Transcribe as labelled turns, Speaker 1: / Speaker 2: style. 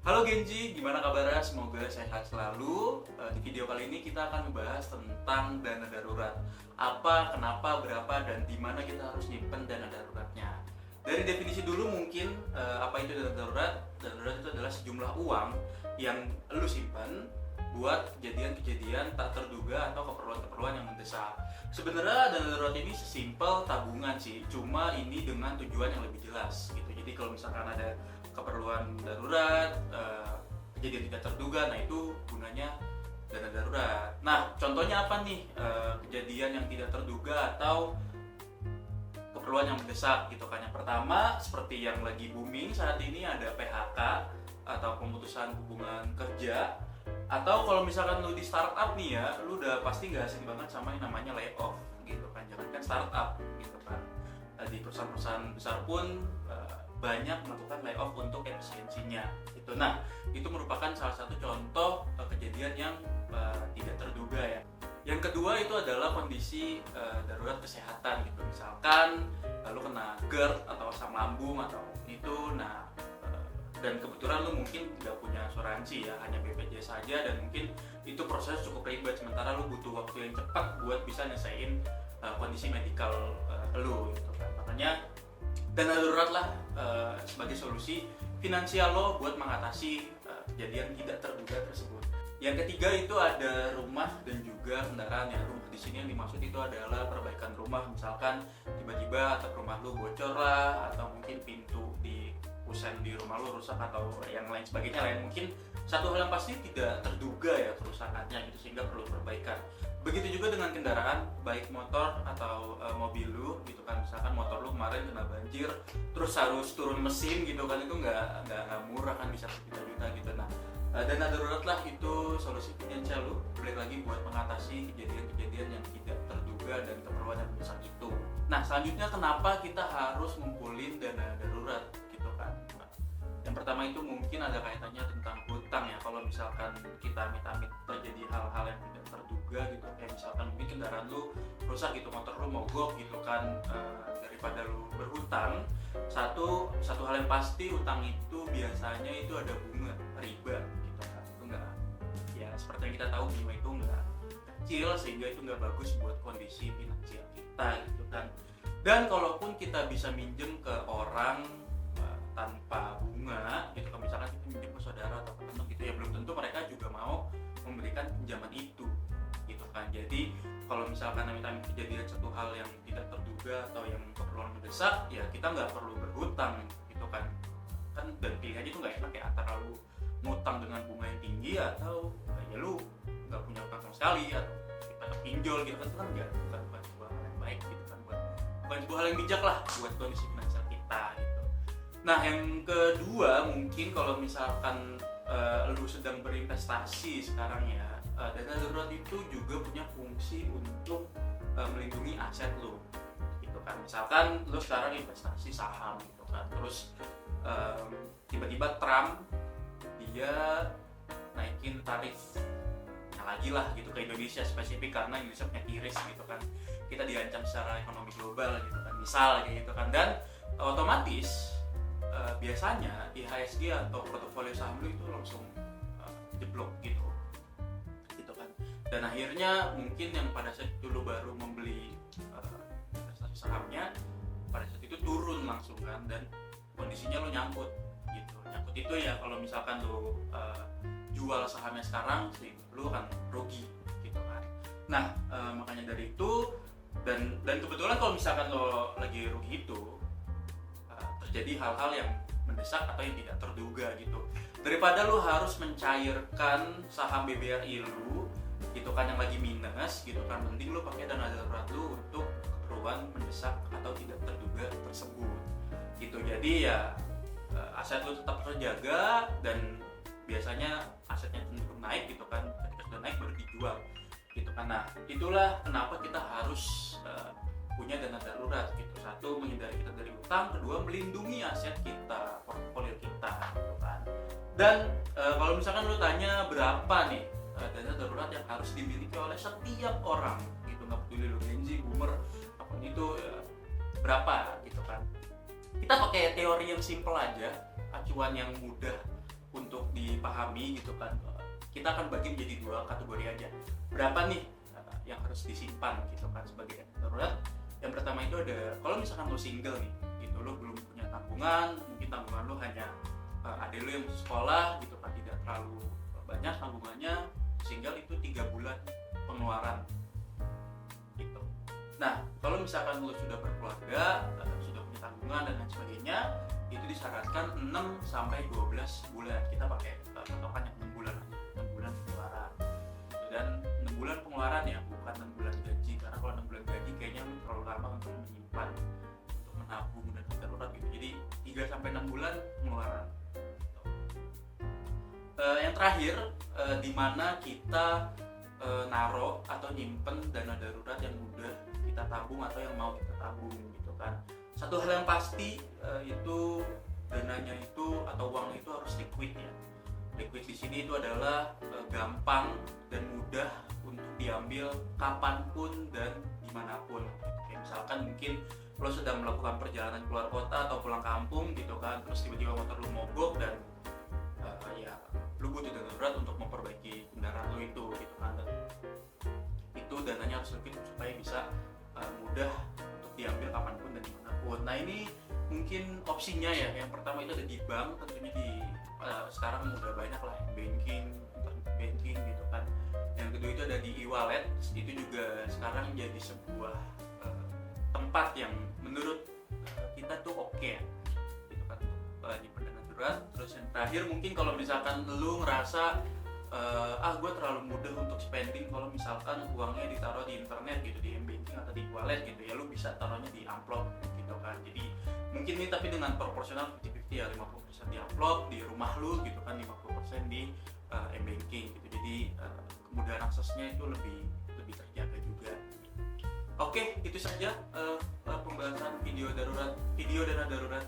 Speaker 1: Halo Genji, gimana kabarnya? Semoga sehat selalu. Di video kali ini kita akan membahas tentang dana darurat. Apa, kenapa, berapa, dan di mana kita harus nyimpen dana daruratnya. Dari definisi dulu mungkin apa itu dana darurat? Dana darurat itu adalah sejumlah uang yang lu simpan buat kejadian-kejadian tak terduga atau keperluan-keperluan yang mendesak. Sebenarnya dana darurat ini sesimpel tabungan sih, cuma ini dengan tujuan yang lebih jelas gitu. Jadi kalau misalkan ada keperluan darurat, kejadian tidak terduga, nah itu gunanya dana darurat. Nah, contohnya apa nih? Kejadian yang tidak terduga atau keperluan yang mendesak gitu kan. Yang pertama, seperti yang lagi booming saat ini ada PHK atau pemutusan hubungan kerja. Atau kalau misalkan lu di startup nih ya, lu udah pasti nggak asing banget sama yang namanya layoff gitu kan. Jangan kan startup gitu kan. Di perusahaan-perusahaan besar pun banyak melakukan layoff untuk efisiensinya gitu. Nah, itu merupakan salah satu contoh kejadian yang tidak terduga ya. Yang kedua itu adalah kondisi darurat kesehatan gitu. Misalkan lu kena GERD atau asam lambung atau itu, nah dan kebetulan lu mungkin tidak punya asuransi ya, hanya BPJS saja, dan mungkin itu proses cukup ribet, sementara lu butuh waktu yang cepat buat bisa nyelesain kondisi medikal lu gitu kan. Makanya dana darurat lah sebagai solusi finansial lo buat mengatasi kejadian tidak terduga tersebut. Yang ketiga itu ada rumah dan juga kendaraan ya. Rumah di sini yang dimaksud itu adalah perbaikan rumah, misalkan tiba-tiba atap rumah lo bocor lah, atau mungkin pintu di kusen di rumah lo rusak atau yang lain sebagainya lah. Mungkin satu hal yang pasti tidak terduga ya kerusakannya gitu, sehingga perlu perbaikan. Begitu juga dengan kendaraan, baik motor atau mobil lu gitu kan. Misalkan motor lu kemarin kena banjir, terus harus turun mesin gitu kan, itu nggak murah kan, bisa berjuta-juta gitu. Nah, dana darurat lah itu solusi finansial lu, balik lagi buat mengatasi kejadian-kejadian yang tidak terduga dan keperluan yang besar itu. Nah, selanjutnya kenapa kita harus ngumpulin dana darurat gitu kan. Yang pertama itu mungkin ada kaitannya tentang hutang ya. Kalau misalkan kita amit-amit terjadi hal-hal yang tidak terduga gitu, kayak misalkan mungkin kendaraan lu rusak gitu, motor lu mogok gitu kan, daripada lu berhutang, satu hal yang pasti, hutang itu biasanya itu ada bunga, riba gitu kan. Itu enggak, ya seperti yang kita tahu, bunga itu enggak kecil, sehingga itu enggak bagus buat kondisi finansial kita gitu kan. Dan kalaupun kita bisa minjem ke orang tanpa bunga gitu kan, misalkan kita minjem ke saudara atau ke teman gitu ya, belum tentu mereka juga mau memberikan pinjaman itu gitu kan. Jadi kalau misalkan amit-amit kejadian satu hal yang tidak terduga atau yang keperluan mendesak, ya kita nggak perlu berhutang gitu kan. Dan pilihannya itu nggak enak ya, antara lu ngutang dengan bunga yang tinggi atau ya lu nggak punya utang sama sekali, atau kita pinjol gitu kan. Itu kan bukan sebuah hal yang baik gitu kan, bukan sebuah hal yang bijak lah buat kondisi finansial kita gitu. Nah, yang kedua mungkin kalau misalkan lu sedang berinvestasi sekarang ya, dana darurat itu juga punya fungsi untuk melindungi aset lu gitu kan. Misalkan lu sekarang investasi saham gitu kan, terus tiba-tiba Trump dia naikin tarifnya lagi lah gitu ke Indonesia, spesifik karena Indonesia punya tiris gitu kan, kita diancam secara ekonomi global gitu kan, misal gitu kan. Dan otomatis biasanya IHSG atau portofolio saham lu itu langsung jeblok gitu kan. Dan akhirnya mungkin yang pada saat itu lu baru membeli investasi sahamnya, pada saat itu turun langsung kan, dan kondisinya lu nyangkut gitu. Nyangkut itu ya kalau misalkan lu jual sahamnya sekarang sih lu akan rugi gitu kan. Nah, makanya dari itu, dan kebetulan kalau misalkan lo lagi rugi itu, terjadi hal-hal yang mendesak atau yang tidak terduga gitu, daripada lu harus mencairkan saham BBRI lu gitu kan yang lagi minus gitu kan, mending lu pakai dana darurat lu untuk keperluan mendesak atau tidak terduga tersebut gitu. Jadi ya aset lu tetap terjaga, dan biasanya asetnya cenderung naik gitu kan, ketika sudah naik baru dijual gitu kan. Nah, itulah kenapa kita harus punya dana darurat gitu. Satu, menghindari kita dari utang, kedua, melindungi aset kita, portofolio kita gitu kan. Dan kalau misalkan lu tanya berapa nih dana darurat yang harus dimiliki oleh setiap orang gitu, nggak peduli lu Gen Z, boomer, apapun itu, berapa gitu kan. Kita pakai teori yang simple aja, acuan yang mudah untuk dipahami gitu kan, kita akan bagi menjadi 2 kategori aja. Berapa nih yang harus disimpan gitu kan sebagai dana darurat. Yang pertama itu ada, kalau misalkan lo single nih gitu, lo belum punya tanggungan, mungkin tanggungan lo hanya adik lo yang sekolah gitu kan, tidak terlalu banyak tanggungannya, single itu 3 bulan pengeluaran gitu. Nah, kalau misalkan lo sudah berkeluarga, sudah punya tanggungan dan lain sebagainya, itu disyaratkan 6 sampai 12 bulan. Kita pakai patokan yang 6 bulan aja, 6 bulan pengeluaran. Dan 6 bulan pengeluaran ya, bukan 6 bulan gaji, karena kalau 6 bulan gaji kayaknya lu terlalu lama untuk menyimpan, untuk menabung dan darurat gitu. Jadi 3 sampai 6 bulan pengeluaran. Yang terakhir, di mana kita naro atau nyimpen dana darurat yang udah kita tabung atau yang mau kita tabung gitu kan. Satu hal yang pasti, itu dananya itu atau uang itu harus liquid ya. Liquid di sini itu adalah gampang dan mudah untuk diambil kapanpun dan dimanapun. Kayak misalkan mungkin lo sedang melakukan perjalanan keluar kota atau pulang kampung gitu kan, terus tiba-tiba motor lo mogok dan ya lo butuh dana darurat untuk memperbaiki kendaraan lo itu gitu kan. Dan itu dananya harus liquid supaya bisa mudah untuk diambil kapanpun dan dimanapun. Nah ini mungkin opsinya ya. Yang pertama itu ada di bank, tentunya di sekarang udah banyak lah banking, internet banking gitu kan. Yang kedua itu ada di e-wallet, itu juga sekarang jadi sebuah tempat yang menurut kita tuh oke ya, gitu kan, untuk nyimpen dana darurat. Terus yang terakhir mungkin kalau misalkan lu ngerasa gue terlalu mudah untuk spending kalau misalkan uangnya ditaruh di internet gitu, di m-banking atau di wallet gitu ya, lu bisa taruhnya di amplop gitu kan. Jadi mungkin ini tapi dengan proporsional 50-50 ya, 50% di amplop di rumah lu gitu kan, 50% di m-banking gitu. Jadi kemudahan aksesnya itu lebih terjaga juga. Oke, itu saja pembahasan video dana darurat